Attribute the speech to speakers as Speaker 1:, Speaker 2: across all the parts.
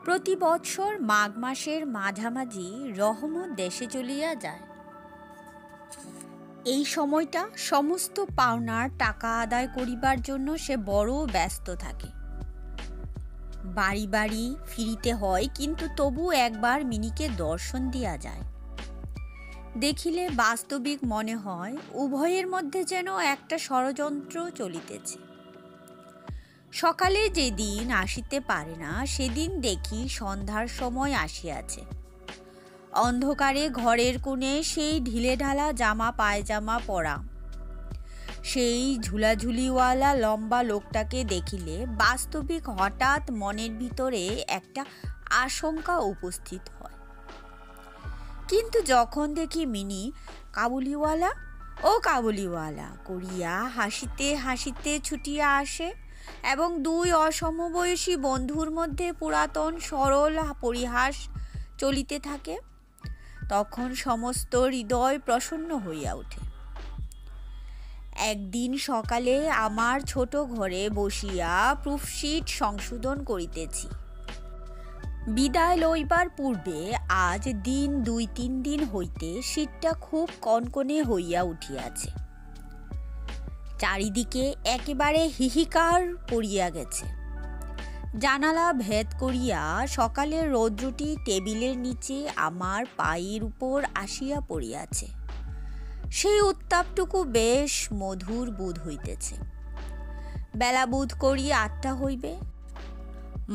Speaker 1: প্রতি বৎসর মাঘ মাসের মাঝামাঝি রহমত দেশে চলিয়া যায়। এই সময়টা সমস্ত পাওনার টাকা আদায় করিবার জন্য সে বড় ব্যস্ত থাকে। বাড়ি বাড়ি ফিরিতে হয়, কিন্তু তবু একবার মিনিকে দর্শন দিয়া যায়। দেখিলে বাস্তবিক মনে হয় উভয়ের মধ্যে যেন একটা ষড়যন্ত্র চলিতেছে। সকালে যেদিন আসিতে পারে না, সেদিন দেখি সন্ধ্যার সময় আসিয়াছে। অন্ধকারে ঘরের কোণে সেই ঢিলেঢালা জামা পায়জামা পরা, সেই ঝুলাঝুলিওয়ালা লম্বা লোকটাকে দেখিলে বাস্তবিক হঠাৎ মনের ভিতরে একটা আশঙ্কা উপস্থিত হয়। কিন্তু যখন দেখি মিনি কাবুলিওয়ালা ও কাবুলিওয়ালা করিয়া হাসিতে হাসিতে ছুটিয়া আসে এবং দুই অসমবয়সী বন্ধুর মধ্যে পুরাতন সরল পরিহাস চলিতে থাকে, তখন সমস্ত হৃদয় প্রসন্ন হইয়া ওঠে। একদিন সকালে আমার ছোট ঘরে বসিয়া প্রুফশিট সংশোধন করিতেছি। বিদায় লইবার পূর্বে আজ দিন 2-3 দিন হইতে শীতটা খুব কনকনে হইয়া উঠিয়াছে। চারিদিকে একেবারে হিহিকার পড়িয়া গেছে। জানালা ভেদ করিয়া সকালের রৌদ্রটি টেবিলের নিচে আমার পায়ের উপর আসিয়া পড়িয়াছে। সেই উত্তাপটুকু বেশ মধুর বোধ হইতেছে। বেলা বোধ করি 8টা হইবে।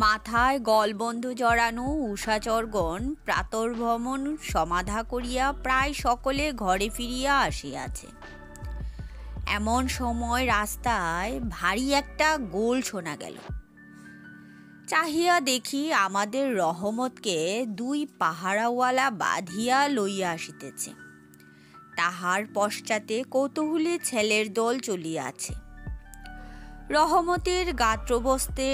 Speaker 1: মাথায় গলবন্ধ জড়ানো উষাচরগণ প্রাতর্ভ্রমণ সমাধা করিয়া প্রায় সকলে ঘরে ফিরিয়া আসিয়াছে। এমন সময় রাস্তায় ভারী একটা গোল শোনা গেল। চাহিয়া দেখি আমাদের রহমতকে 2 পাহারাওয়ালা বাঁধিয়া লইয়া আসিতেছে। তাহার পশ্চাতে কৌতূহলী ছেলের দল চলিয়াছে। রহমতের গাত্রবস্ত্রে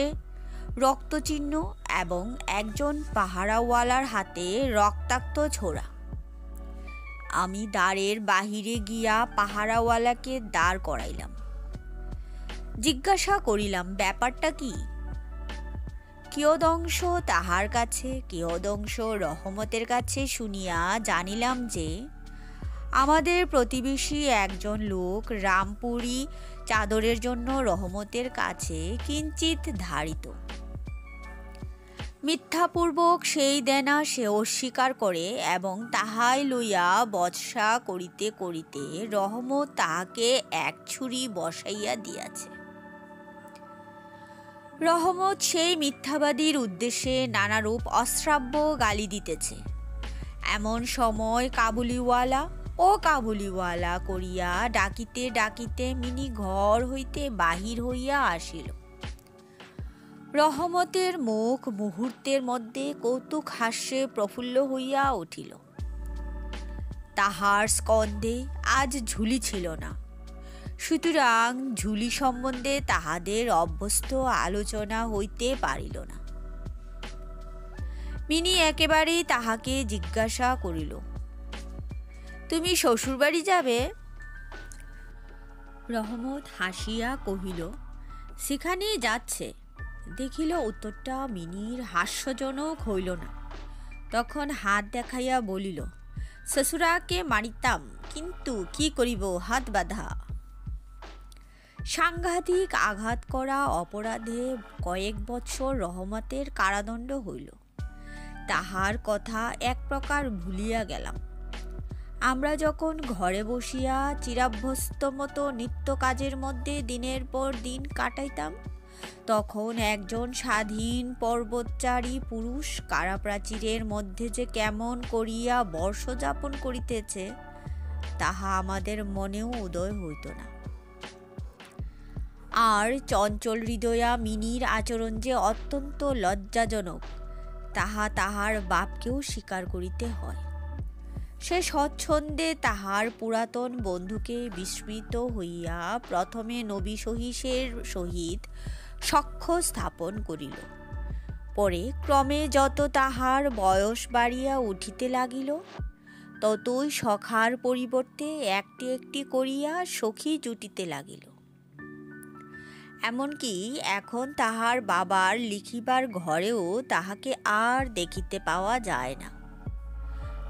Speaker 1: রক্তচিহ্ন এবং একজন পাহারাওয়ালার হাতে রক্তাক্ত ছোরা। আমি দ্বারের বাহিরে গিয়া পাহারাওয়ালাকে দাঁড় করাইলাম। জিজ্ঞাসা করিলাম, ব্যাপারটা কি? কিয়দংশ তাহার কাছে, কিয়দংশ রহমতের কাছে শুনিয়া জানিলাম যে আমাদের প্রতিবেশী একজন লোক রামপুরি চাদরের জন্য রহমতের কাছে কিঞ্চিত ধারিত। মিথ্যাপূর্বক সেই দেনা সে অস্বীকার করে এবং তাহাই লইয়া বচসা করিতে করিতে রহমত তাহাকে এক ছুরি বসাইয়া দিয়াছে। রহমত সেই মিথ্যাবাদীর উদ্দেশ্যে নানারূপ অশ্রাব্য গালি দিতেছে। এমন সময় কাবুলিওয়ালা ও কাবুলিওয়ালা করিয়া ডাকিতে ডাকিতে মিনি ঘর হইতে বাহির হইয়া আসিল। রহমতের মুখ মুহূর্তের মধ্যে কৌতুক হাস্যে প্রফুল্ল হইয়া উঠিল। তাহার স্কন্ধে আজ ঝুলি ছিল না, সুতরাং ঝুলি সম্বন্ধে তাহাদের অভ্যস্ত আলোচনা হইতে পারিল না। মিনি একেবারেই তাহাকে জিজ্ঞাসা করিল, তুমি শ্বশুরবাড়ি যাবে? রহমত হাসিয়া কহিল, সেখানেই যাচ্ছে। দেখিল উত্তরটা মিনির হাস্যজনক হইল না। তখন হাত দেখাইয়া বলিল, শ্বশুরাকে মারিতাম, কিন্তু কি করিব, হাত বাঁধা। সাংঘাতিক আঘাত করা অপরাধে কয়েক বৎসর রহমতের কারাদণ্ড হইল। তাহার কথা এক প্রকার ভুলিয়া গেলাম। আমরা যখন ঘরে বসিয়া চিরাভ্যস্ত মতো নিত্য কাজের মধ্যে দিনের পর দিন কাটাইতাম, তখন একজন স্বাধীন পর্বতচারী পুরুষ কারাপ্রাচীরের মধ্যে যে কেমন করিয়া বর্ষ যাপন করিতেছে, তাহা আমাদের মনেও উদয় হইত না। আর চঞ্চল হৃদয়া মিনির আচরণ যে অত্যন্ত লজ্জাজনক, তাহা তাহার বাপকেও স্বীকার করিতে হয়। সে স্বচ্ছন্দে তাহার পুরাতন বন্ধুকে বিস্মৃত হইয়া প্রথমে নবী সহিসের সহিত সখ্য স্থাপন করিল। পরে ক্রমে যত তাহার বয়স বাড়িয়া উঠিতে লাগিল, ততই সখার পরিবর্তে একটি একটি করিয়া সখী জুটিতে লাগিল। এমনকি এখন তাহার বাবার লিখিবার ঘরেও তাহাকে আর দেখিতে পাওয়া যায় না।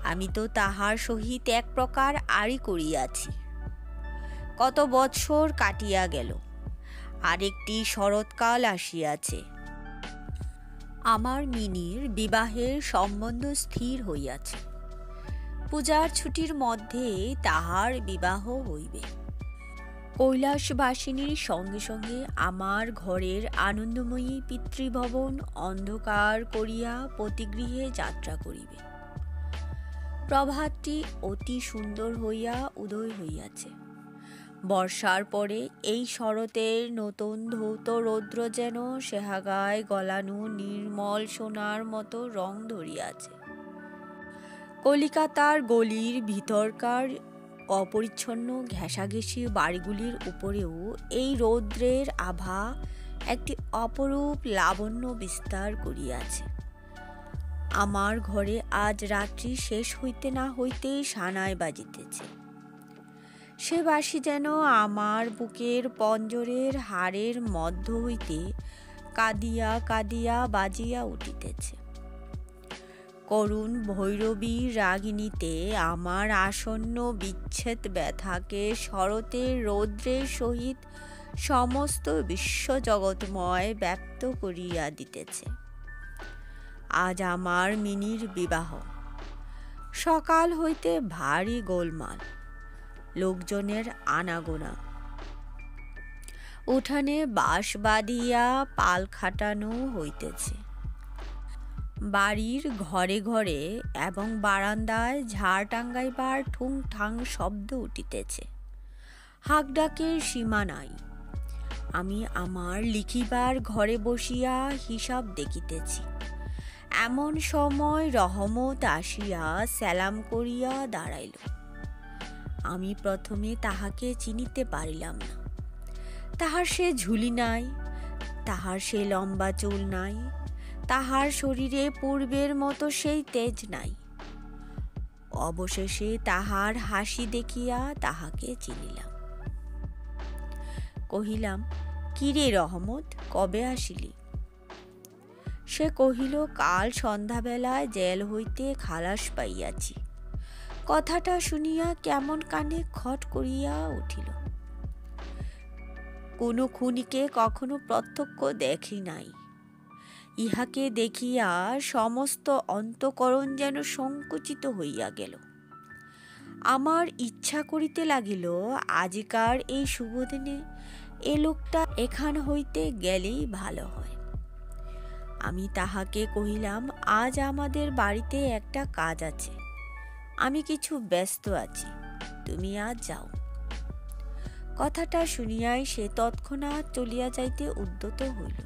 Speaker 1: আমি তো তাহার সহিত এক প্রকার আড়ি করিয়াছি। কত বৎসর কাটিয়া গেল, আরেকটি শরৎকাল আসিয়াছে। আমার মিনির বিবাহের সম্বন্ধ স্থির হইয়াছে। পূজার ছুটির মধ্যে তাহার বিবাহ হইবে। কৈলাসবাসিনীর সঙ্গে সঙ্গে আমার ঘরের আনন্দময়ী পিতৃভবন অন্ধকার করিয়া পতিগৃহে যাত্রা করিবে। প্রভাতটি অতি সুন্দর হইয়া উদয় হইয়াছে। বর্ষার পরে এই শরতের নতুন ধৌত রৌদ্র যেন সেহাগায় গলানো নির্মল সোনার মতো রং ধরিয়াছে। কলিকাতার গলির ভিতরকার অপরিচ্ছন্ন ঘেঁষাঘেঁষি বাড়িগুলির উপরেও এই রৌদ্রের আভা একটি অপরূপ লাবণ্য বিস্তার করিয়াছে। আমার ঘরে আজ রাত্রি শেষ হইতে না হইতেই সানাই বাজিতেছে। সে বাঁশি যেন আমার বুকের পঞ্জরের হাড়ের মধ্য হইতে কাঁদিয়া কাঁদিয়া বাজিয়া উঠিতেছে। করুণ ভৈরবী রাগিণীতে আমার আসন্ন বিচ্ছেদ ব্যথাকে শরতের রৌদ্রের সহিত সমস্ত বিশ্বজগৎময় ব্যক্ত করিয়া দিতেছে। আজ আমার মিনির বিবাহ। সকাল হইতে ভারী গোলমাল, লোকজনের আনাগোনা। উঠানে বাঁশ বাঁধিয়া পাল খাটানো হইতেছে। বাড়ির ঘরে ঘরে এবং বারান্দায় ঝাড় টাঙ্গাইবার ঠুং ঠাং শব্দ উঠিতেছে। হাঁকডাকের সীমা নাই। আমি আমার লিখিবার ঘরে বসিয়া হিসাব দেখিতেছি। এমন সময় রহমত আসিয়া সেলাম করিয়া দাঁড়াইল। আমি প্রথমে তাহাকে চিনিতে পারিলাম না। তাহার সে ঝুলি নাই, তাহার সে লম্বা চুল নাই, তাহার শরীরে পূর্বের মতো সেই তেজ নাই। অবশেষে তাহার হাসি দেখিয়া তাহাকে চিনিলাম। কহিলাম, কিরে রহমত, কবে আসিলি? সে কহিল, কাল সন্ধ্যাবেলায় জেল হইতে খালাস পাইয়াছি। কথাটা শুনিয়া কেমন কানে খট করিয়া উঠিল। কোনো খুনিকে কখনো প্রত্যক্ষ দেখি নাই। ইহাকে দেখিয়া সমস্ত অন্তঃকরণ যেন সংকুচিত হইয়া গেল। আমার ইচ্ছা করিতে লাগিল, আজিকার এই শুভদিনে এ লোকটা এখান হইতে গেলেই ভালো হয়। আমি তাহাকে কহিলাম, আজ আমাদের বাড়িতে একটা কাজ আছে, আমি কিছু ব্যস্ত আছি, তুমি আজ যাও। কথাটা শুনিয়াই সে তৎক্ষণাৎ চলিয়া যাইতে উদ্যত হইল।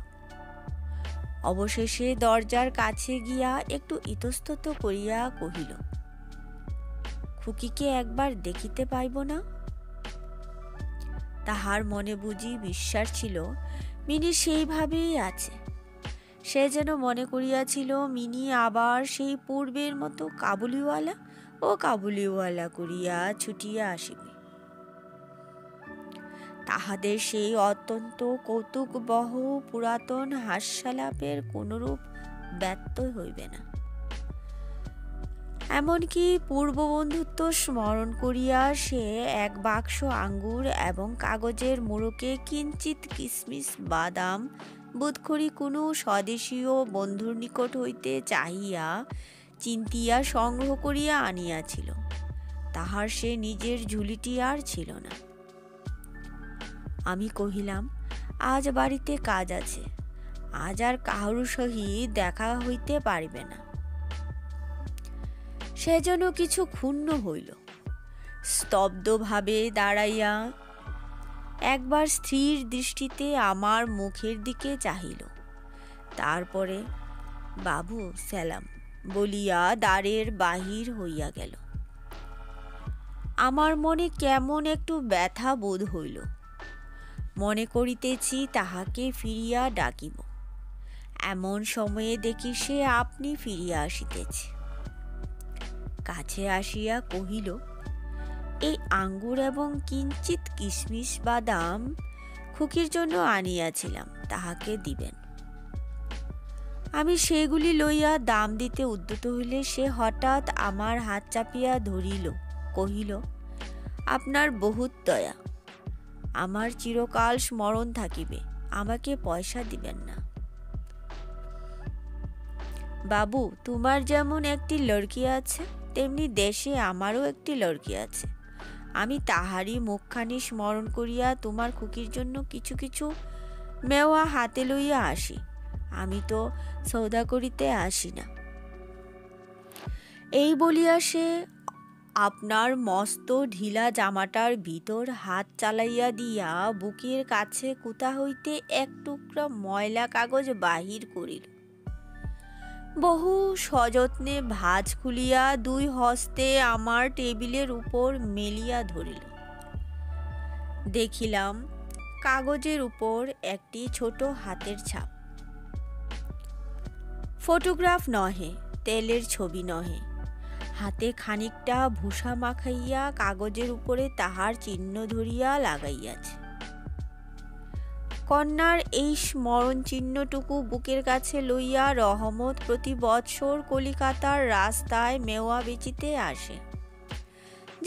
Speaker 1: অবশেষে দরজার কাছে গিয়া একটু ইতস্তত করিয়া কহিল, খুকিকে একবার দেখিতে পাইব না? তাহার মনে বুঝি বিশ্বাস ছিল মিনি সেইভাবেই আছে। সে যেন মনে করিয়াছিল মিনি আবার সেই পূর্বের মতো কাবুলিওয়ালা ও কাবুলিওয়ালা করিয়া ছুটিয়া আসিবে। তাহাদের সেই অত্যন্ত কৌতুকবহ পুরাতন হাস্যালাপের কোনরূপ ব্যত্যয় হইবে না। এমনকি পূর্ববন্ধুত্ব স্মরণ করিয়া সে এক বাক্স আঙ্গুর এবং কাগজের মোড়কে কিঞ্চিত কিশমিশ বাদাম বোধকরি কোনো স্বদেশীয় বন্ধুর নিকট হইতে চাহিয়া চিন্তিয়া সংগ্রহ করিয়া আনিয়াছিল। তাহার সে নিজের ঝুলিটি আর ছিল না। আমি কহিলাম, আজ বাড়িতে কাজ আছে, আজ আর কাহারও সহিত দেখা হইতে পারিবে না। সে যেন কিছু ক্ষুণ্ণ হইল। স্তব্ধভাবে দাঁড়াইয়া একবার স্থির দৃষ্টিতে আমার মুখের দিকে চাহিল। তারপরে বাবু সেলাম বলিয়া দ্বারের বাহির হইয়া গেল। আমার মনে কেমন একটু ব্যথা বোধ হইল। মনে করিতেছি তাহাকে ফিরিয়া ডাকিব, এমন সময়ে দেখি সে আপনি ফিরিয়া আসিতেছে। কাছে আসিয়া কহিল, এই আঙ্গুর এবং কিঞ্চিত কিশমিশ বাদাম খুকির জন্য আনিয়াছিলাম, তাহাকে দিবেন। আমি সেগুলি লইয়া দাম দিতে উদ্যত হইলে সে হঠাৎ আমার হাত চাপিয়া ধরিল, কহিল, আপনার বহুত দয়া, আমার চিরকাল স্মরণ থাকিবে, আমাকে পয়সা দিবেন না। বাবু, তোমার যেমন একটি লড়কি আছে, তেমনি দেশে আমারও একটি লড়কি আছে। আমি তাহারই মুখখানি স্মরণ করিয়া তোমার খুকির জন্য কিছু কিছু মেওয়া হাতে লইয়া আসি। আমি তো সৌদা করিতে আসি না। এই বলিয়া সে আপনার মস্ত ঢিলা জামাটার ভিতর হাত চালাইয়া দিয়া বুকের কাছে কোথা হইতে এক টুকরা ময়লা কাগজ বাহির করিল। বহু সযত্নে ভাঁজ খুলিয়া দুই হস্তে আমার টেবিলের উপর মেলিয়া ধরিল। দেখিলাম কাগজের উপর একটি ছোট হাতের ছাপ। ফটোগ্রাফ নহে, তেলের ছবি নহে। হাতে খানিকটা ভূষা মাখাইয়া কাগজের উপরে তাহার চিহ্ন ধরিয়া লাগাইয়াছে। কন্যার এই স্মরণ চিহ্নটুকু বুকের কাছে লইয়া রহমত প্রতি বৎসর কলিকাতার রাস্তায় মেওয়া বেচিতে আসে,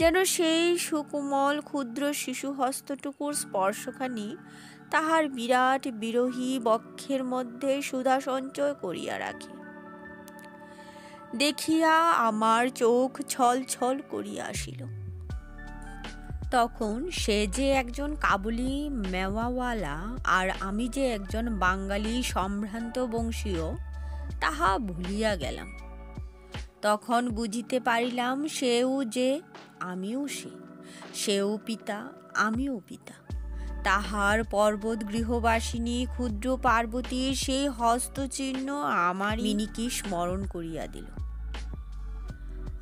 Speaker 1: যেন সেই সুকোমল ক্ষুদ্র শিশু হস্তটুকুর স্পর্শখানি তাহার বিরাট বিরহী বক্ষের মধ্যে সুধা সঞ্চয় করিয়া রাখে। দেখিয়া আমার চোখ ছল ছল করিয়া আসিল। তখন সে যে একজন কাবুলি মেওয়াওয়ালা আর আমি যে একজন বাঙালি সম্ভ্রান্ত বংশীয়, তাহা ভুলিয়া গেলাম। তখন বুঝিতে পারিলাম সেও যে, আমিও সে। সেও পিতা, আমিও পিতা। তাহার পর্বত গৃহবাসিনী ক্ষুদ্র পার্বতীর সেই হস্তচিহ্ন আমার মিনিকে স্মরণ করিয়া দিল।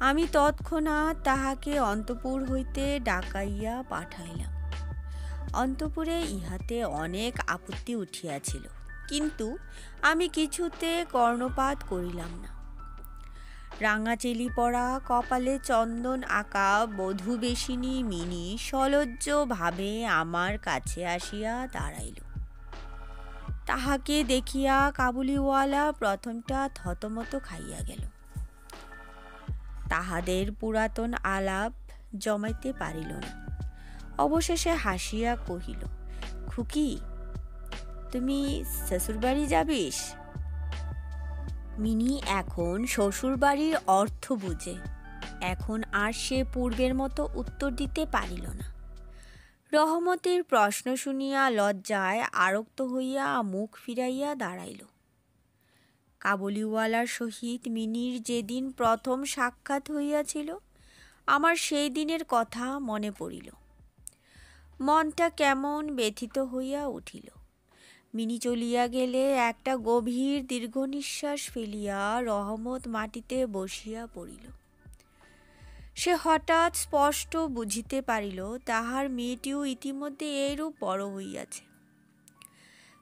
Speaker 1: আমি তৎক্ষণাৎ তাহাকে অন্তঃপুর হইতে ডাকাইয়া পাঠাইলাম। অন্তঃপুরে ইহাতে অনেক আপত্তি উঠিয়াছিল, কিন্তু আমি কিছুতে কর্ণপাত করিলাম না। রাঙা চেলি পরা, কপালে চন্দন আঁকা বধূবেশিনী মিনি সলজ্জ ভাবে আমার কাছে আসিয়া দাঁড়াইল। তাহাকে দেখিয়া কাবুলিওয়ালা প্রথমটা থতমত খাইয়া গেল। তাহাদের পুরাতন আলাপ জমাইতে পারিল না। অবশেষে হাসিয়া কহিল, খুকি, তুমি শ্বশুরবাড়ি যাবিস? মিনি এখন শ্বশুরবাড়ির অর্থ বুঝে। এখন আর সে পূর্বের মতো উত্তর দিতে পারিল না। রহমতের প্রশ্ন শুনিয়া লজ্জায় আরক্ত হইয়া মুখ ফিরাইয়া দাঁড়াইল। কাবুলিওয়ালার সহিত মিনির যেদিন প্রথম সাক্ষাৎ হইয়াছিল, আমার সেই দিনের কথা মনে পড়িল। মনটা কেমন ব্যথিত হইয়া উঠিল। মিনি চলিয়া গেলে একটা গভীর দীর্ঘ নিঃশ্বাস ফেলিয়া রহমত মাটিতে বসিয়া পড়িল। সে হঠাৎ স্পষ্ট বুঝিতে পারিল তাহার মেয়েটিও ইতিমধ্যে এইরূপ বড় হইয়াছে।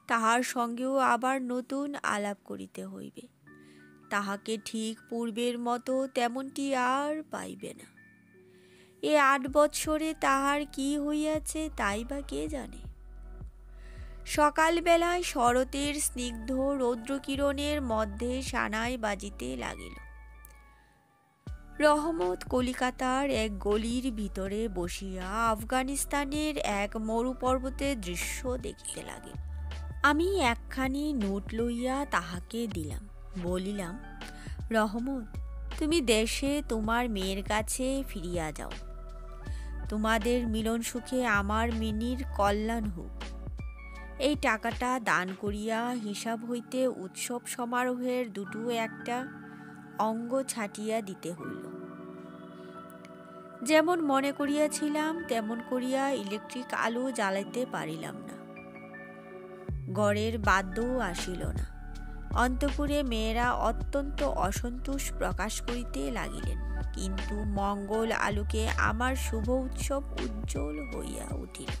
Speaker 1: তাহার সঙ্গেও আবার নতুন আলাপ করিতে হইবে। তাহাকে ঠিক পূর্বের মতো তেমনটি আর পাইবে না। এ 8 বৎসরে তাহার কি হইয়াছে তাই বা কে জানে। সকালবেলায় শরতের স্নিগ্ধ রৌদ্রকিরণের মধ্যে সানাই বাজিতে লাগিল। রহমত কলিকাতার এক গলির ভিতরে বসিয়া আফগানিস্তানের এক মরুপর্বতের দৃশ্য দেখিতে লাগিল। আমি একখানি নোট লইয়া তাহাকে দিলাম। বলিলাম, রহমত, তুমি দেশে তোমার মেয়ের কাছে ফিরিয়া যাও। তোমাদের মিলন সুখে আমার মিনির কল্যাণ হোক। এই টাকাটা দান করিয়া হিসাব হইতে উৎসব সমারোহের দুটো একটা অঙ্গ ছাটিয়া দিতে হইল। যেমন মনে করিয়াছিলাম তেমন করিয়া ইলেকট্রিক আলো জ্বালাইতে পারিলাম না। গড়ের বাদ্যও আসিল না। অন্তঃপুরে মেয়েরা অত্যন্ত অসন্তোষ প্রকাশ করিতে লাগিলেন, কিন্তু মঙ্গল আলোকে আমার শুভ উৎসব উজ্জ্বল হইয়া উঠিল।